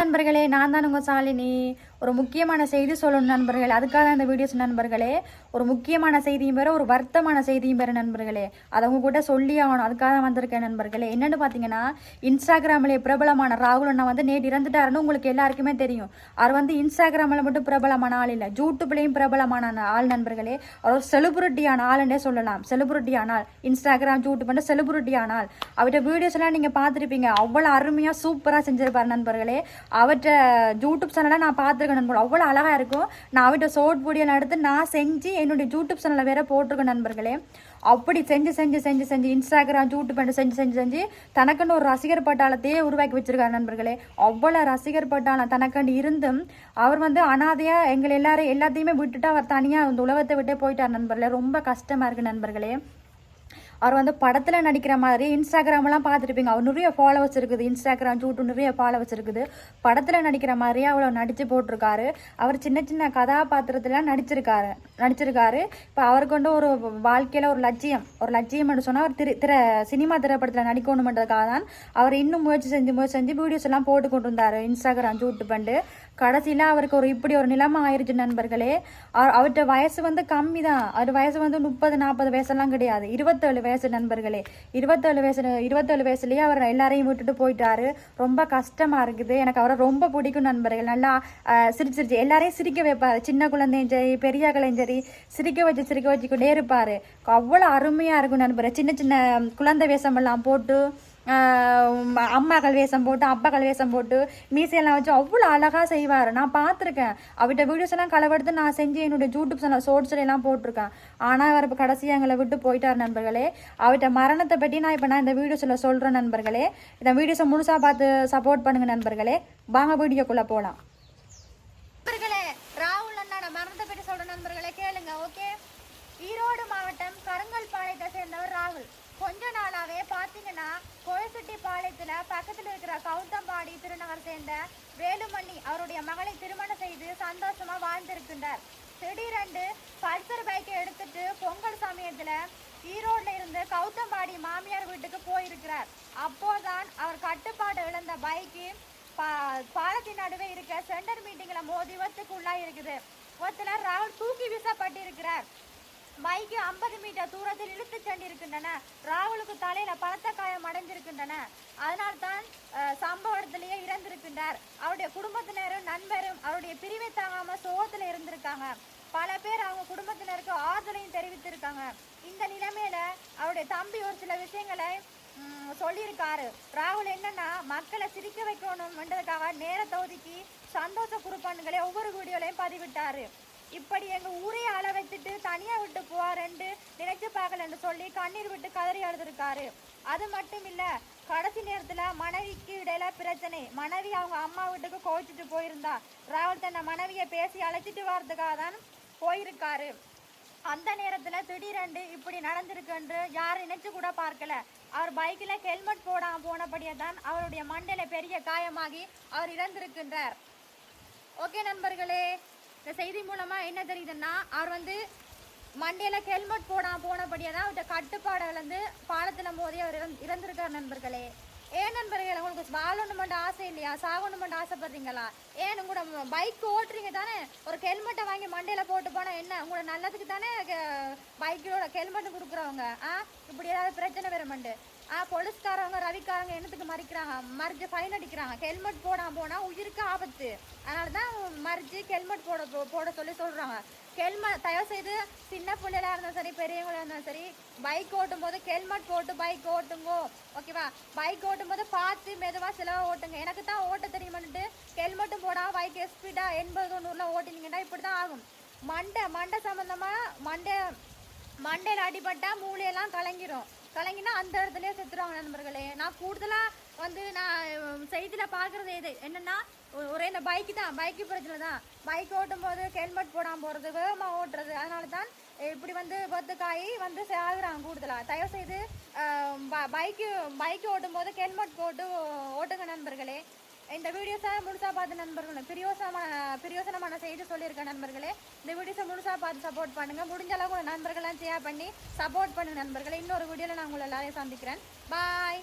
நண்பர்களே, நான் தான் உங்கள் சாலினி. ஒரு முக்கியமான செய்தி சொல்லணும் நண்பர்களே. அதுக்காக தான் இந்த வீடியோஸ் நண்பர்களே. ஒரு முக்கியமான செய்தியும் வேறு, ஒரு வருத்தமான செய்தியும் வேறு நண்பர்களே. அதை உங்க கூட சொல்லி ஆகணும். அதுக்காக தான் வந்திருக்கேன் நண்பர்களே. என்னென்னு பார்த்தீங்கன்னா, இன்ஸ்டாகிராமிலே பிரபலமான ராகுல் அண்ணா நேற்று இறந்துட்டாருன்னு உங்களுக்கு எல்லாருக்குமே தெரியும். அவர் இன்ஸ்டாகிராமில் மட்டும் பிரபலமான ஆள் இல்லை, யூடியூப்லேயும் பிரபலமான ஆள் நண்பர்களே. அவர் செலிபிரிட்டியான ஆளுன்னே சொல்லலாம். செலிபிரிட்டியான ஆள், இன்ஸ்டாகிராம் யூடியூப் செலிபிரிட்டியான ஆள். அவர்கிட்ட வீடியோஸ் எல்லாம் நீங்கள் பார்த்துருப்பீங்க. அவ்வளோ அருமையாக சூப்பராக செஞ்சிருப்பார் நண்பர்களே. அவர்கிட்ட யூடியூப் சேனலை நான் பார்த்துருக்கேன் நண்பர்கள். அவ்வளோ அழகாக இருக்கும். நான் அவர்கிட்ட ஷார்ட் வீடியோலாம் எடுத்து நான் செஞ்சு என்னுடைய யூடியூப் சேனலில் வேற போட்டிருக்கேன் நண்பர்களே. அப்படி செஞ்சு இன்ஸ்டாகிராம் யூடியூப் செஞ்சு தனக்குன்னு ஒரு ரசிகர் பட்டாளத்தையே உருவாக்கி வச்சிருக்காரு நண்பர்களே. அவ்வளோ ரசிகர் பட்டாளம் தனக்கண்டு இருந்தும் அவர் அனாதையாக எங்களை எல்லாத்தையுமே விட்டுட்டு அவர் தனியாக அந்த உலகத்தை விட்டே போயிட்டார் நண்பர்களே. ரொம்ப கஷ்டமாக இருக்குது நண்பர்களே. அவர் படத்தில் நடிக்கிற மாதிரி இன்ஸ்டாகிராம்லாம் பார்த்துருப்பீங்க. அவர் நிறைய ஃபாலோவர்ஸ் இருக்குது, இன்ஸ்டாகிராம் யூடியூப் நிறைய ஃபாலோவர்ஸ் இருக்குது. படத்தில் நடிக்கிற மாதிரியே அவ்வளோ நடித்து போட்டிருக்காரு. அவர் சின்ன சின்ன கதாபாத்திரத்தில் நடிச்சிருக்காரு. இப்போ அவருக்கு ஒரு வாழ்க்கையில் ஒரு லட்சியம்னு சொன்னால் அவர் சினிமா திரைப்படத்தில் நடிக்கணுமென்றதுக்காக தான் அவர் இன்னும் முயற்சி செஞ்சு வீடியோஸ் எல்லாம் போட்டு கொண்டு இருந்தார் இன்ஸ்டாகிராம் யூடியூப். கடைசியில் அவருக்கு இப்படி ஒரு நிலைமை ஆயிடுச்சு நண்பர்களே. அவர்கிட்ட வயசு கம்மி தான். அவர் வயசு 30-40 வயசெல்லாம் கிடையாது, 27 வயசு நண்பர்களே. 27 வயசுலேயே அவர் எல்லாரையும் விட்டுட்டு போயிட்டாரு. ரொம்ப கஷ்டமாக இருக்குது. எனக்கு அவரை ரொம்ப பிடிக்கும் நண்பர்கள். நல்லா சிரிச்சிருச்சு எல்லாரையும் சிரிக்க வைப்பார். சின்ன குழந்தையும் சரி பெரியாக்களையும் சரி சிரிக்க வச்சுக்கிட்டே இருப்பார். அவ்வளோ அருமையாக இருக்கும் நண்பர்கள். சின்ன சின்ன குழந்தை வேஷமெல்லாம் போட்டு, அம்மாக்கள் வேஷம் போட்டு, அப்பாக்கள் வேஷம் போட்டு, மீசையெல்லாம் வச்சு அவ்வளோ அழகாக செய்வார். நான் பார்த்துருக்கேன். அவர்கிட்ட வீடியோஸ் எல்லாம் களவெடுத்து நான் செஞ்சு என்னுடைய யூடியூப் சேனல் ஷார்ட்ஸ்ல எல்லாம் போட்டிருக்கேன். ஆனால் அவர் இப்போ கடைசியாக எங்களை விட்டு போயிட்டார் நண்பர்களே. அவர்கிட்ட மரணத்தை பற்றி நான் இந்த வீடியோஸில் சொல்கிறேன் நண்பர்களே. இந்த வீடியோஸை முழுசாக பார்த்து சப்போர்ட் பண்ணுங்க நண்பர்களே. வாங்க வீடியோக்குள்ளே போகலாம். நண்பர்களே, ராகுல் அண்ணா மரணத்தை பற்றி சொல்கிறேன் நண்பர்களே, கேளுங்க. ஓகே. ஈரோடு மாவட்டம் கருங்கல்பாளையத்தை சேர்ந்தவர் ராகுல். கொஞ்ச நாளாவே பாத்தீங்கன்னா கோயசுட்டிப்பாளையத்துல பக்கத்துல இருக்கிற கவுத்தம்பாடி திருநகர் சேர்ந்த வேலுமணி அவருடைய மகளை திருமணம் செய்து சந்தோஷமா வாழ்ந்திருக்கின்றார். திடீரென்று பல்சர் பைக்கை எடுத்துட்டு பொங்கல் சமயத்துல ஈரோட்ல இருந்து கவுத்தம்பாடி மாமியார் வீட்டுக்கு போயிருக்கிறார். அப்போதான் அவர் கட்டுப்பாடு இழந்த பைக்கு பாலத்தின் நடுவே இருக்க சென்டர் மீட்டிங்ல மோதி விபத்துக்குள்ளா இருக்குது. ஒருத்தர் ராகுல் தூக்கி வீசப்பட்டிருக்கிறார். பைக்கு 50 மீட்டர் தூரத்தில் இழுத்து சென்றிருக்கின்றன. ராகுலுக்கு தலையில பலத்த காயம் அடைஞ்சிருக்கின்றன. அதனால்தான் சம்பவ இடத்திலேயே இறந்திருக்கின்றார். அவருடைய குடும்பத்தினரும் நண்பரும் அவருடைய பிரிவை தாங்காம சோகத்துல இருந்திருக்காங்க. பல பேர் அவங்க குடும்பத்தினருக்கு ஆறுதலையும் தெரிவித்திருக்காங்க. இந்த நிலைமையில அவருடைய தம்பி ஒரு சில விஷயங்களை சொல்லியிருக்காரு. ராகுல் என்னன்னா, மக்களை சிரிக்க வைக்கணும்ன்றதுக்காக நேரத்தை ஒதுக்கி சந்தோஷ குறுப்பான்களை ஒவ்வொரு வீடியோலையும் பதிவிட்டாரு. இப்படி எங்க ஊரே அள வச்சுட்டு தனியா விட்டு போவாருன்னு நினைச்சு பார்க்கலன்னு சொல்லி கண்ணீர் விட்டு கதறி அழுதுருக்காரு. அது மட்டும் இல்ல, கடைசி நேரத்துல மனைவிக்கு இடையில பிரச்சனை. மனைவி அவங்க அம்மா வீட்டுக்கு கோவிச்சுட்டு போயிருந்தா. ராகுல் தன்னை மனைவியை பேசி அழைச்சிட்டு வர்றதுக்காக தான் போயிருக்காரு. அந்த நேரத்துல திடீரென்று இப்படி நடந்திருக்குன்று யாரும் நினைச்சு கூட பார்க்கல. அவர் பைக்ல ஹெல்மெட் போடாம போனபடியே தான் அவருடைய மண்டையில பெரிய காயமாகி அவர் இறந்திருக்கின்றார். ஓகே நண்பர்களே, இந்த செய்தி மூலமா என்ன தெரியுதுன்னா, அவர் மண்டையில ஹெல்மெட் போடாம போனபடியே தான் அவர்கிட்ட கட்டுப்பாடு இழந்து பாலத்துல மோதி அவர் இறந்திருக்கார் நண்பர்களே. ஏன் நண்பர்களே, உங்களுக்கு வாழணும் மட்டும் ஆசை இல்லையா? சாகணும் மட்டும் ஆசைப்படுறீங்களா? ஏன் கூட பைக் ஓட்டுறீங்க தானே, ஒரு ஹெல்மெட்டை வாங்கி மண்டையில போட்டு போனா என்ன? உங்களோட நல்லதுக்கு தானே பைக்கோட ஹெல்மெட் கொடுக்குறவங்க. இப்படி ஏதாவது பிரச்சனை வருமெண்டு போலீஸ்காரவங்க ரவிக்காரங்க என்னத்துக்கு மறிச்சு ஃபைன் அடிக்கிறாங்க. ஹெல்மெட் போடாம போனா உயிருக்கு ஆபத்து. அதனாலதான் மறிச்சு ஹெல்மெட் போட சொல்லி சொல்றாங்க. ஹெல்மெட் தயவு செய்து சின்ன பிள்ளைகளா இருந்தாலும் சரி பெரியவங்களா இருந்தாலும் சரி பைக் ஓட்டும் போது ஹெல்மெட் போட்டு பைக் ஓட்டுங்கோ. ஓகேவா? பைக் ஓட்டும் போது பார்த்து மெதுவா சிலவா ஓட்டுங்க. எனக்கு தான் ஓட்ட தெரியுமான்ட்டு ஹெல்மெட்டும் போடாம பைக் ஸ்பீடா 80-90 ஓட்டினீங்கன்னா இப்படிதான் ஆகும். மண்டை சம்பந்தமா மண்டையில அடிபட்டா மூளையெல்லாம் கலங்கினா அந்த இடத்துலயே செத்துருவாங்க நண்பர்களே. நான் கூடுதலா நான் செய்தியில பாக்குறது என்னன்னா, ஒரே இந்த பைக்கு பிரச்சனை தான். பைக் ஓட்டும் போது ஹெல்மெட் போடாம போறது, வேகமா ஓட்டுறது, அதனாலதான் இப்படி விபத்துக்காயி ஆகுறாங்க கூடுதலா. தயவு செய்து பைக்கு ஓட்டும் போது ஹெல்மெட் போட்டு ஓட்டுங்க நண்பர்களே. இந்த வீடியோஸை முழுசாக பார்த்து நண்பர்களே, பிரியோசனமான செய்தி சொல்லியிருக்கேன் நண்பர்களே. இந்த வீடியோஸை முழுசாக பார்த்து சப்போர்ட் பண்ணுங்கள். முடிஞ்ச அளவுக்கு நண்பர்களெலாம் ஷேர் பண்ணி சப்போர்ட் பண்ணுங்க நண்பர்களே. இன்னொரு வீடியோவில் நான் உங்களை எல்லாரையும் சந்திக்கிறேன். பாய்.